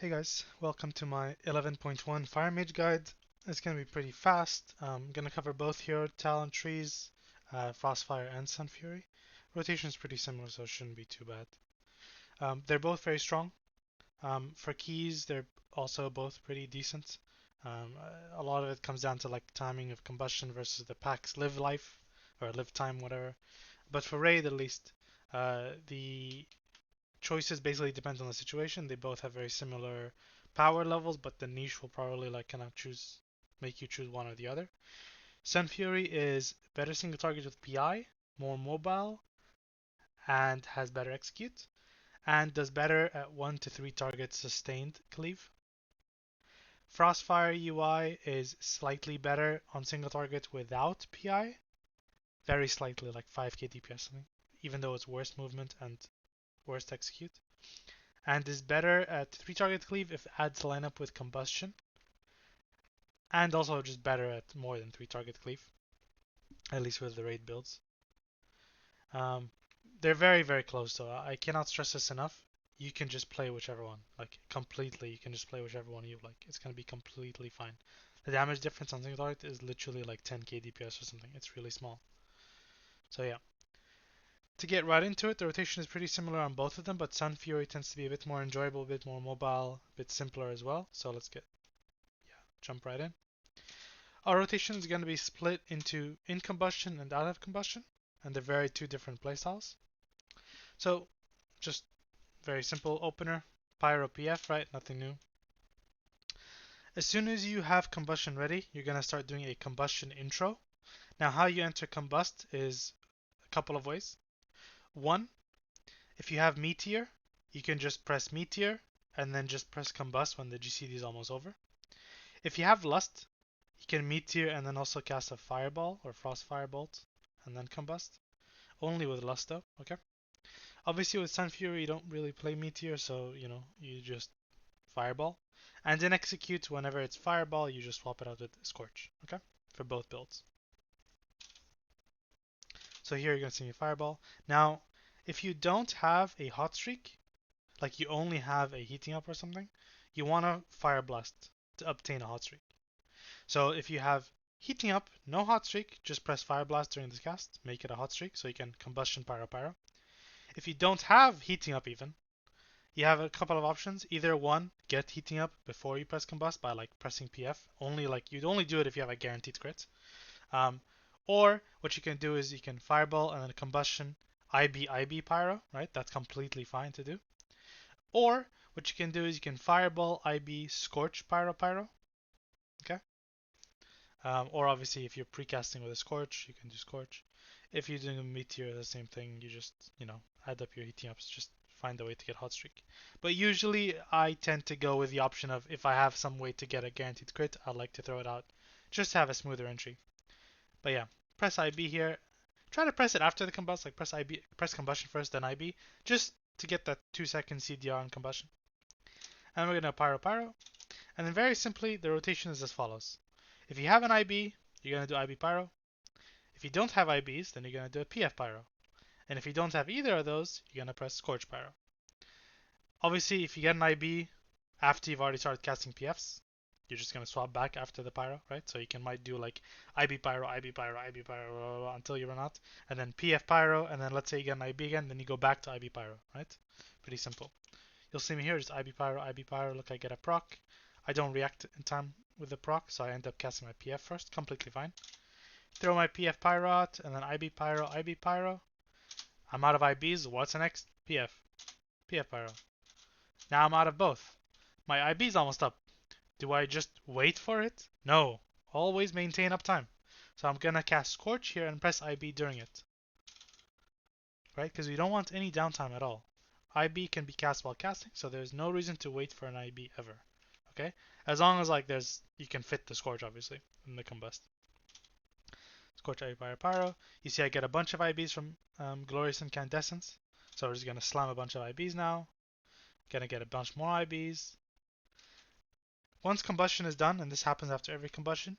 Hey guys, welcome to my 11.1 Fire Mage guide. It's going to be pretty fast. I'm going to cover both here, Talon Trees, Frostfire and Sunfury. Rotation is pretty similar, so it shouldn't be too bad. They're both very strong. For keys, they're also both pretty decent. A lot of it comes down to like timing of combustion versus the pack's live life, or live time, whatever. But for raid at least, the choices basically depend on the situation. They both have very similar power levels, but the niche will probably like kind of make you choose one or the other. Sunfury is better single target with PI, more mobile, and has better execute, and does better at 1 to 3 targets sustained cleave. Frostfire UI is slightly better on single target without PI, very slightly, like 5k DPS, even though it's worse movement and worst execute. And is better at 3 target cleave if it adds lineup with combustion, and also just better at more than 3 target cleave, at least with the raid builds. Um, they're very, very close though. I cannot stress this enough. You can just play whichever one, like completely. You can just play whichever one you like. It's gonna be completely fine. The damage difference on single target is literally like 10k DPS or something. It's really small. So yeah. To get right into it, the rotation is pretty similar on both of them, but Sunfury tends to be a bit more enjoyable, a bit more mobile, a bit simpler as well. So let's jump right in. Our rotation is going to be split into in combustion and out of combustion, and they're very two different playstyles. So just very simple opener, Pyro PF, right? Nothing new. As soon as you have combustion ready, you're going to start doing a combustion intro. Now how you enter combust is a couple of ways. One, if you have meteor, you can just press meteor and then just press combust when the GCD is almost over. If you have lust, you can meteor and then also cast a fireball or frost firebolt and then combust. Only with lust though, okay? Obviously with Sunfury you don't really play meteor, so you just fireball. And then execute whenever it's fireball, you just swap it out with scorch, okay? For both builds. So here you're gonna see me fireball. Now, if you don't have a hot streak, like you only have a heating up or something, you wanna fire blast to obtain a hot streak. So if you have heating up, no hot streak, just press fire blast during this cast, make it a hot streak so you can combustion pyro pyro. If you don't have heating up even, you have a couple of options. Either one, get heating up before you press combust by like pressing PF. You'd only do it if you have a guaranteed crit. Um, or what you can do is you can fireball and then combustion IB pyro, right? That's completely fine to do. Or what you can do is you can fireball IB scorch pyro pyro. Okay. Or obviously if you're precasting with a scorch, you can do scorch. If you're doing a meteor, the same thing. You just add up your heating ups. Just find a way to get hot streak. But usually I tend to go with the option of if I have some way to get a guaranteed crit, I like to throw it out. Just to have a smoother entry. But yeah, press IB here. Try to press it after the combust, like press combustion first, then IB, just to get that 2-second CDR on combustion. And we're gonna pyro pyro. And then very simply, the rotation is as follows. If you have an IB, you're gonna do IB pyro. If you don't have IBs, then you're gonna do a PF pyro. And if you don't have either of those, you're gonna press scorch pyro. Obviously, if you get an IB after you've already started casting PFs, you're just gonna swap back after the pyro, right? So you might do like IB pyro, IB pyro, IB pyro, blah, blah, blah, until you run out, and then PF pyro, and then let's say you get an IB again, then you go back to IB pyro, right? Pretty simple. You'll see me here, just IB pyro. Look, I get a proc. I don't react in time with the proc, so I end up casting my PF first, completely fine. Throw my PF pyro out, and then IB pyro. I'm out of IBs. What's next? PF pyro. Now I'm out of both. My IB's almost up. Do I just wait for it? No. Always maintain uptime. So I'm gonna cast Scorch here and press IB during it. Right? Because we don't want any downtime at all. IB can be cast while casting, so there's no reason to wait for an IB ever. Okay? As long as like you can fit the Scorch obviously in the combust. Scorch IB pyro. You see I get a bunch of IBs from Glorious Incandescence. So we're just gonna slam a bunch of IBs now. Gonna get a bunch more IBs. Once combustion is done, and this happens after every combustion,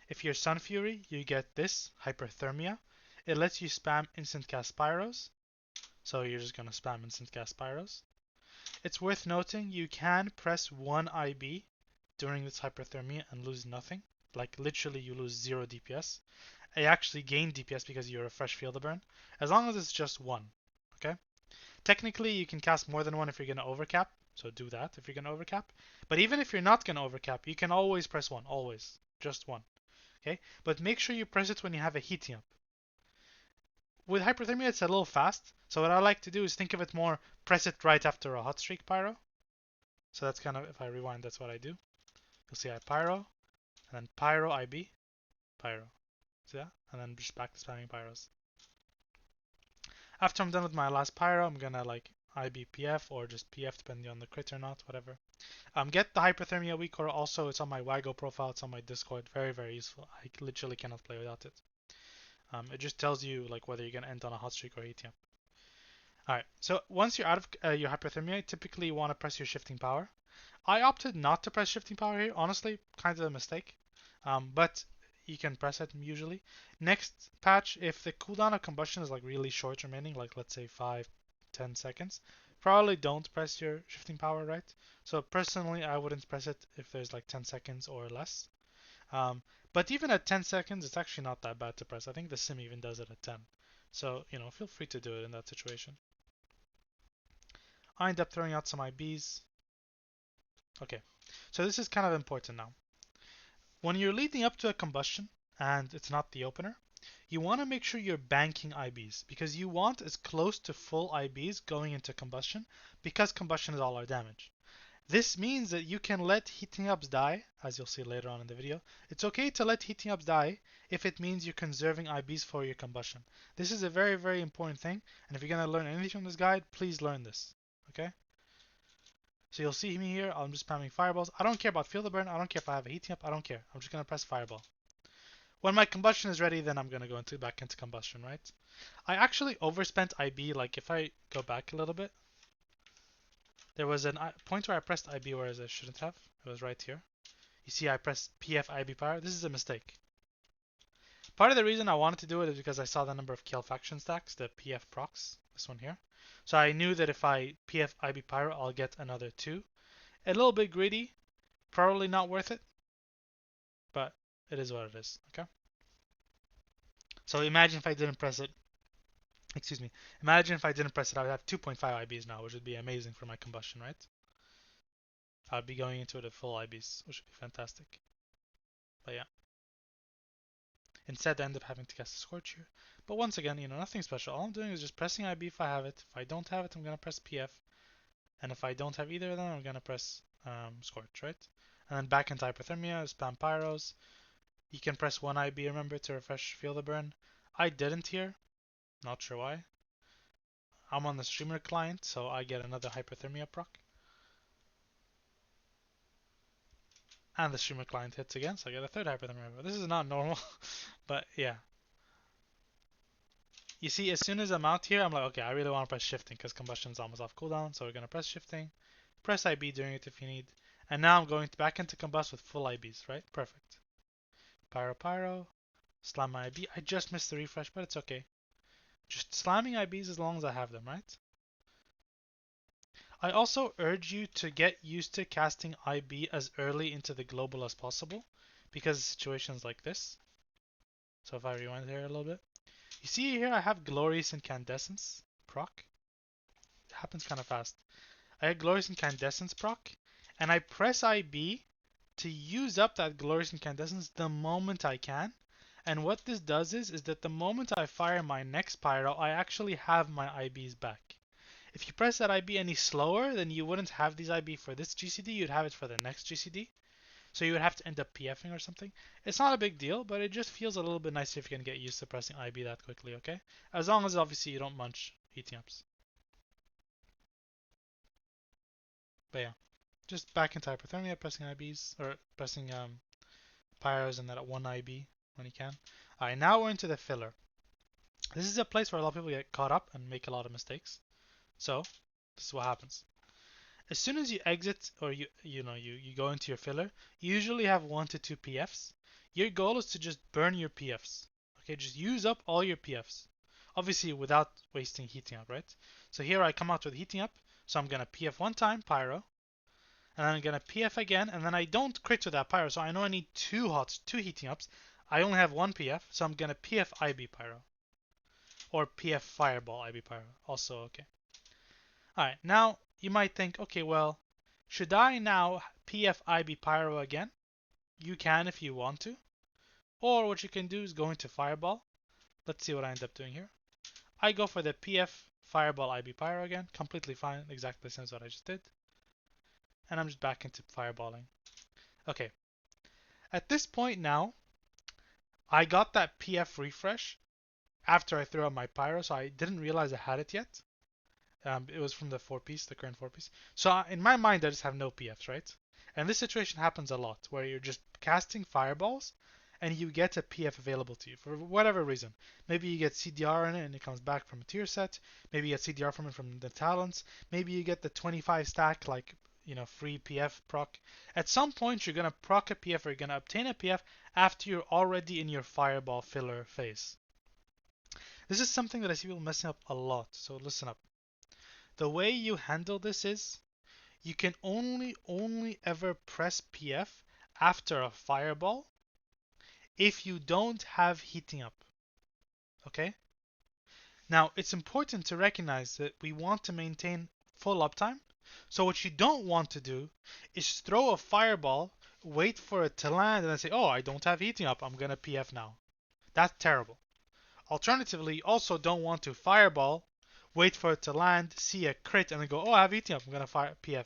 if you're Sunfury, you get this, Hypothermia. It lets you spam instant cast Pyros. So you're just going to spam instant cast Pyros. It's worth noting you can press 1 IB during this hyperthermia and lose nothing. Like literally you lose 0 DPS. I actually gain DPS because you refresh field of burn. As long as it's just 1. Okay? Technically you can cast more than 1 if you're going to overcap. So do that if you're going to overcap. But even if you're not going to overcap, you can always press 1. Always. Just 1. Okay? But make sure you press it when you have a heating up. With hyperthermia it's a little fast. So what I like to do is think of it more, press it right after a hot streak pyro. So that's kind of, if I rewind, that's what I do. You'll see I pyro, and then pyro IB, pyro. See that? And then just back to spamming pyros. After I'm done with my last pyro, I'm gonna like IB PF or just PF depending on the crit or not, whatever. Get the hyperthermia weak core also. It's on my Wago profile. It's on my Discord. Very, very useful. I literally cannot play without it. It just tells you like whether you're gonna end on a hot streak or heating up. Alright, so once you're out of your hyperthermia, typically you want to press your shifting power. I opted not to press shifting power here. Honestly, kind of a mistake. But you can press it usually. Next patch, if the cooldown of combustion is like really short remaining, like let's say 5-10 seconds, probably don't press your shifting power, right? So personally, I wouldn't press it if there's like 10 seconds or less. But even at 10 seconds, it's actually not that bad to press. I think the sim even does it at 10. So, feel free to do it in that situation. I end up throwing out some IBs. Okay, so this is kind of important now. When you're leading up to a combustion and it's not the opener, you want to make sure you're banking IBs because you want as close to full IBs going into combustion because combustion is all our damage. This means that you can let heating ups die, as you'll see later on in the video. It's okay to let heating ups die if it means you're conserving IBs for your combustion. This is a very, very important thing, and if you're going to learn anything from this guide, please learn this. Okay? So you'll see me here, I'm just spamming fireballs. I don't care about field of burn, I don't care if I have a heating up, I don't care. I'm just going to press fireball. When my combustion is ready, then I'm going to go back into combustion, right? I actually overspent IB, like if I go back a little bit, there was a point where I pressed IB whereas I shouldn't have. It was right here. You see I pressed PF IB power. This is a mistake. Part of the reason I wanted to do it is because I saw the number of Khaelt faction stacks, the PF procs, this one here. So I knew that if I PF IB pyro, I'll get another 2. A little bit greedy, probably not worth it, but it is what it is, okay? So imagine if I didn't press it, excuse me, imagine if I didn't press it, I would have 2.5 IBs now, which would be amazing for my combustion, right? I'd be going into it at full IBs, which would be fantastic. But yeah. Instead, I end up having to cast a Scorcher. But once again, nothing special. All I'm doing is just pressing IB if I have it. If I don't have it, I'm going to press PF. And if I don't have either of them, I'm going to press Scorch, right? And then back into Hypothermia, spam Pyros. You can press 1 IB, remember, to refresh Feel the Burn. I didn't here. Not sure why. I'm on the streamer client, so I get another Hypothermia proc. And the streamer client hits again, so I get a third Hypothermia. This is not normal, but yeah. You see, as soon as I'm out here, I'm like, okay, I really want to press shifting because combustion's almost off cooldown, so we're going to press shifting. Press IB during it if you need. And now I'm going back into combust with full IBs, right? Perfect. Pyro, pyro. Slam my IB. I just missed the refresh, but it's okay. Just slamming IBs as long as I have them, right? I also urge you to get used to casting IB as early into the global as possible because of situations like this. So if I rewind here a little bit. You see here I have Glorious Incandescence proc. It happens kind of fast. I had Glorious Incandescence proc, and I press IB to use up that Glorious Incandescence the moment I can. And what this does is that the moment I fire my next pyro, I actually have my IBs back. If you press that IB any slower, then you wouldn't have these IB for this GCD, you'd have it for the next GCD. So you would have to end up PFing or something. It's not a big deal, but it just feels a little bit nicer if you can get used to pressing IB that quickly, okay? As long as obviously you don't munch heating ups. But yeah, just back into Hypothermia, pressing IBs, or pressing Pyros and that at 1 IB when you can. Alright, now we're into the filler. This is a place where a lot of people get caught up and make a lot of mistakes. So, this is what happens. As soon as you exit or you go into your filler, you usually have 1 to 2 PFs. Your goal is to just burn your PFs. Okay, just use up all your PFs. Obviously without wasting heating up, right? So here I come out with heating up. So I'm gonna PF one time, pyro, and then I'm gonna PF again, and then I don't crit to that pyro, so I know I need two heating ups. I only have one PF, so I'm gonna PF IB pyro. Or PF fireball IB pyro. Also okay. Alright, now you might think, okay, well, should I now PF IB pyro again? You can if you want to. Or what you can do is go into fireball. Let's see what I end up doing here. I go for the PF fireball IB pyro again. Completely fine, exactly the same as what I just did. And I'm just back into fireballing. Okay. At this point now, I got that PF refresh after I threw out my pyro, so I didn't realize I had it yet. It was from the 4-piece, the current 4-piece. So in my mind, I just have no PFs, right? And this situation happens a lot, where you're just casting fireballs, and you get a PF available to you for whatever reason. Maybe you get CDR in it, and it comes back from a tier set. Maybe you get CDR from it from the talents. Maybe you get the 25 stack, like, free PF proc. At some point, you're gonna proc a PF, or you're gonna obtain a PF after you're already in your fireball filler phase. This is something that I see people messing up a lot, so listen up. The way you handle this is you can only ever press PF after a fireball if you don't have heating up. Okay? Now, it's important to recognize that we want to maintain full uptime. So what you don't want to do is throw a fireball, wait for it to land, and then say, oh, I don't have heating up, I'm gonna PF now. That's terrible. Alternatively, you also don't want to fireball, wait for it to land, see a crit, and then go, oh, I have heating up, I'm gonna fire PF.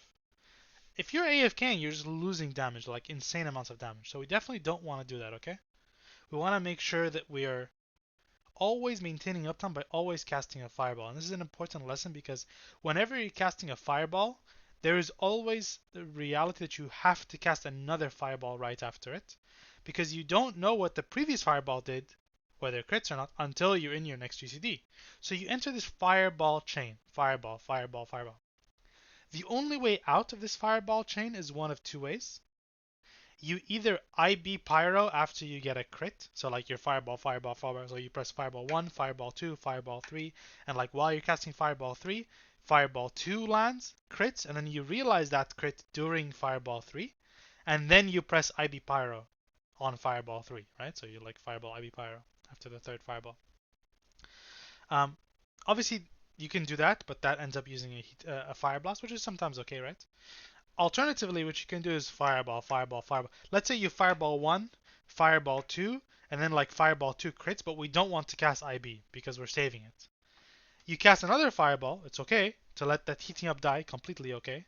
If you're AFKing, you're just losing damage, like insane amounts of damage. So we definitely don't want to do that, okay? We want to make sure that we are always maintaining uptime by always casting a fireball. And this is an important lesson because whenever you're casting a fireball, there is always the reality that you have to cast another fireball right after it because you don't know what the previous fireball did, whether it crits or not, until you're in your next GCD. So you enter this fireball chain. Fireball, fireball, fireball. The only way out of this fireball chain is one of two ways. You either IB pyro after you get a crit, so like your fireball, fireball, fireball, so you press fireball 1, fireball 2, fireball 3, and like while you're casting fireball 3, fireball 2 lands, crits, and then you realize that crit during fireball 3, and then you press IB pyro on fireball 3, right? So you like fireball IB pyro after the third fireball. Um, Obviously, you can do that, but that ends up using a fire blast, which is sometimes okay, right? Alternatively, what you can do is fireball, fireball, fireball. Let's say you fireball 1, fireball 2, and then like fireball 2 crits, but we don't want to cast IB because we're saving it. You cast another fireball, it's okay to let that heating up die, completely okay.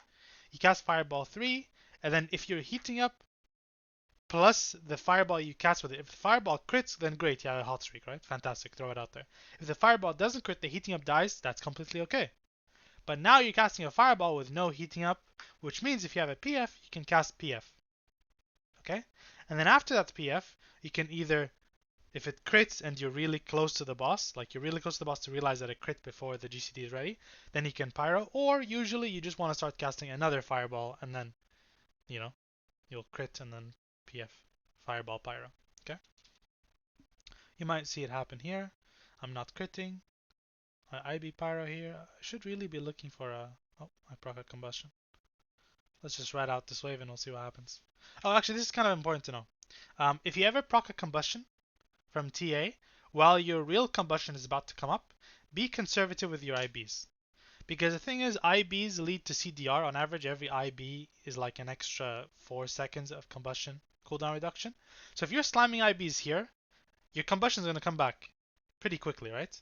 You cast fireball 3, and then if you're heating up plus the fireball you cast with it, if the fireball crits, then great, you have a hot streak, right? Fantastic, throw it out there. If the fireball doesn't crit, the heating up dies, that's completely okay. But now you're casting a fireball with no heating up, which means if you have a PF, you can cast PF. Okay? And then after that PF, you can either, if it crits and you're really close to the boss, like you're really close to the boss to realize that it crit before the GCD is ready, then you can pyro, or usually you just want to start casting another fireball and then, you know, you'll crit and then PF, fireball, pyro. Okay? You might see it happen here. I'm not critting. IB pyro here. I should really be looking for a, oh, I proc combustion. Let's just ride out this wave and we'll see what happens. Oh, actually, this is kind of important to know. If you ever proc a combustion from TA while your real combustion is about to come up, be conservative with your IBs. Because the thing is, IBs lead to CDR. On average, every IB is like an extra 4 seconds of combustion cooldown reduction. So if you're slamming IBs here, your combustion is going to come back pretty quickly, right?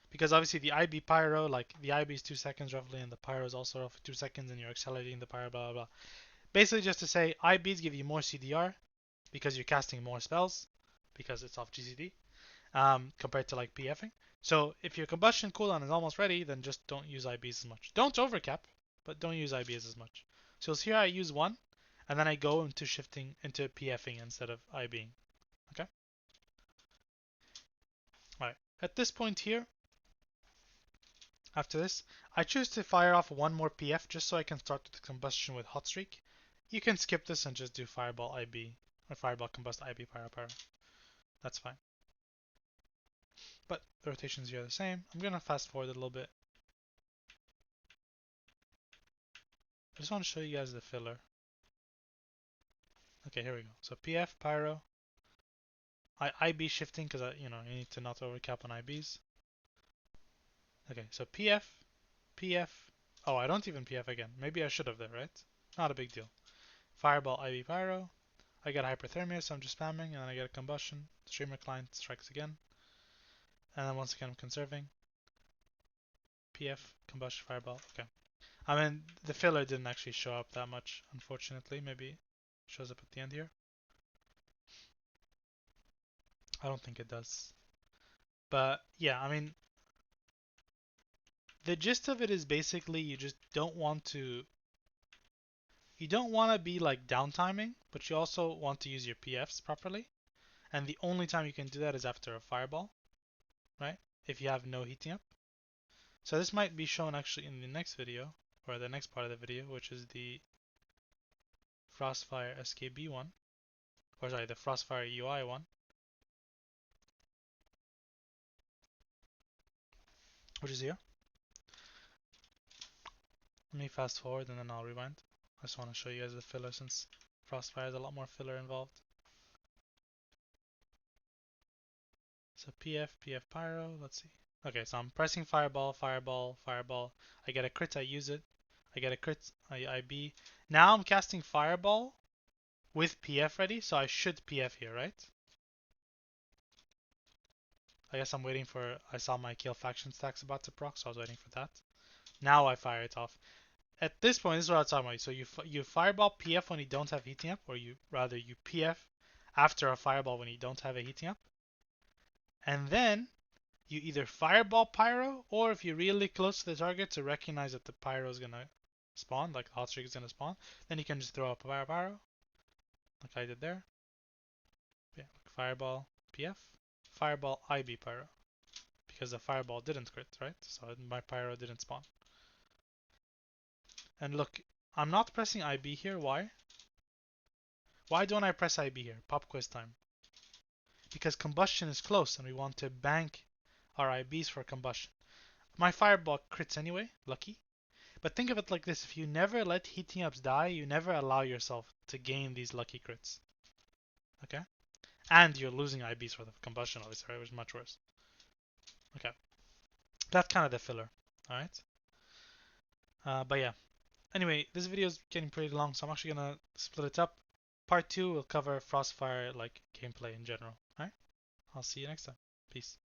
Because obviously the IB pyro, like the IB is 2 seconds roughly, and the pyro is also roughly 2 seconds, and you're accelerating the pyro, blah, blah, blah. Basically just to say, IBs give you more CDR because you're casting more spells, because it's off GCD, compared to like PFing. So if your combustion cooldown is almost ready, then just don't use IBs as much. Don't overcap, but don't use IBs as much. So here I use 1, and then I go into shifting into PFing instead of IBing. Okay? Alright. At this point here, after this, I choose to fire off one more PF just so I can start the combustion with hot streak. You can skip this and just do fireball IB or fireball combust IB pyro pyro. That's fine. But the rotations here are the same. I'm gonna fast forward a little bit. just want to show you guys the filler. Okay, here we go. So PF, Pyro, IB shifting because you need to not overcap on IBs. Okay, so PF, PF. Oh, I don't even PF again. Maybe I should have there, right? Not a big deal. Fireball, IB, Pyro. I get Hypothermia, so I'm just spamming, and then I get a combustion. Streamer client strikes again. And then once again, I'm conserving. PF, combustion, fireball. Okay. I mean, the filler didn't actually show up that much, unfortunately. Maybe it shows up at the end here. I don't think it does. But yeah, I mean, the gist of it is basically you just don't want to be like downtiming, but you also want to use your PFs properly. And the only time you can do that is after a fireball, right? If you have no heating up. So this might be shown actually in the next video, or the next part of the video, which is the Frostfire SKB one, or sorry, the Frostfire UI one, which is here. Let me fast forward and then I'll rewind. I just want to show you guys the filler since Frostfire has a lot more filler involved. So PF Pyro, let's see. Okay, so I'm pressing Fireball, Fireball, Fireball. I get a crit, I use it. I get a crit, I IB. Now I'm casting Fireball with PF ready, so I should PF here, right? I guess I'm waiting for, I saw my Khaelt faction stacks about to proc, so I was waiting for that. Now I fire it off. At this point, this is what I'm talking about. So you Fireball PF when you don't have heating up, or you PF after a Fireball when you don't have a heating up. And then you either Fireball Pyro, or if you're really close to the target to recognize that the Pyro is gonna spawn, like the hot streak is gonna spawn, then you can just throw up a Pyro, like I did there. Yeah, like Fireball PF, Fireball IB Pyro, because the Fireball didn't crit, right? So my Pyro didn't spawn. And look, I'm not pressing IB here. Why? Why don't I press IB here? Pop quiz time. Because combustion is close and we want to bank our IBs for combustion. My Fireball crits anyway, lucky. But think of it like this, if you never let heating ups die, you never allow yourself to gain these lucky crits. Okay? And you're losing IBs for the combustion, obviously, right? Which is much worse. Okay. That's kind of the filler. Alright? But yeah. Anyway, this video is getting pretty long, so I'm actually gonna split it up. Part 2 will cover Frostfire like gameplay in general. Alright? I'll see you next time. Peace.